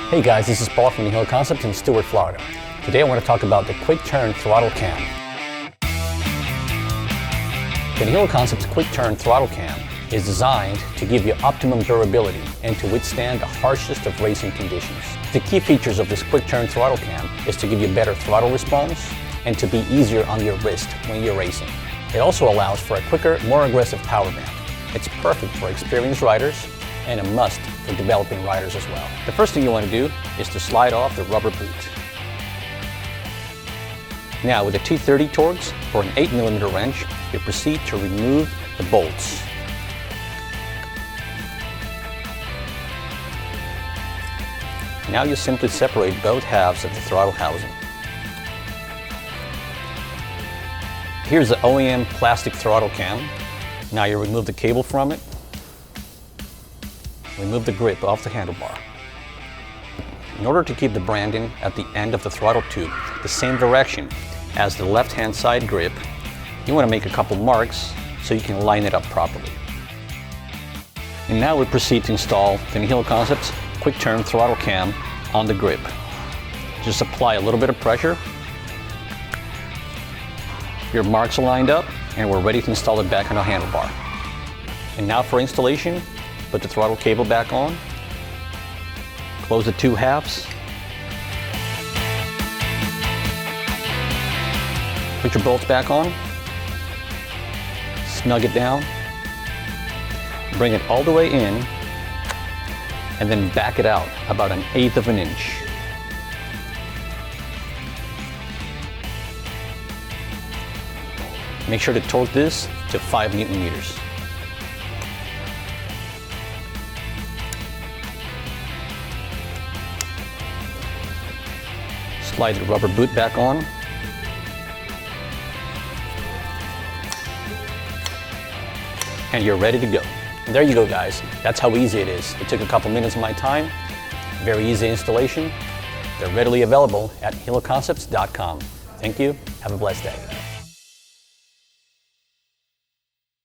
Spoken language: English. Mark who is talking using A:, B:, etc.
A: Hey guys, this is Paul from Nihilo Concepts in Stewart, Florida. Today I want to talk about the Quick Turn Throttle Cam. The Nihilo Concepts Quick Turn Throttle Cam is designed to give you optimum durability and to withstand the harshest of racing conditions. The key features of this Quick Turn Throttle Cam is to give you better throttle response and to be easier on your wrist when you're racing. It also allows for a quicker, more aggressive power band. It's perfect for experienced riders and a must for developing riders as well. The first thing you want to do is to slide off the rubber boot. Now with the T30 Torx or an 8mm wrench, you proceed to remove the bolts. Now you simply separate both halves of the throttle housing. Here's the OEM plastic throttle cam. Now you remove the cable from it. Remove the grip off the handlebar. In order to keep the branding at the end of the throttle tube the same direction as the left-hand side grip, you want to make a couple marks so you can line it up properly. And now we proceed to install the Nihilo Concepts Quick Turn Throttle Cam on the grip. Just apply a little bit of pressure. Your marks are lined up and we're ready to install it back on the handlebar. And now for installation, put the throttle cable back on, close the two halves, put your bolts back on, snug it down, bring it all the way in, and then back it out about 1/8 of an inch. Make sure to torque this to 5 Newton-meters. Slide the rubber boot back on. And you're ready to go. And there you go, guys. That's how easy it is. It took a couple minutes of my time. Very easy installation. They're readily available at nihiloconcepts.com. Thank you. Have a blessed day.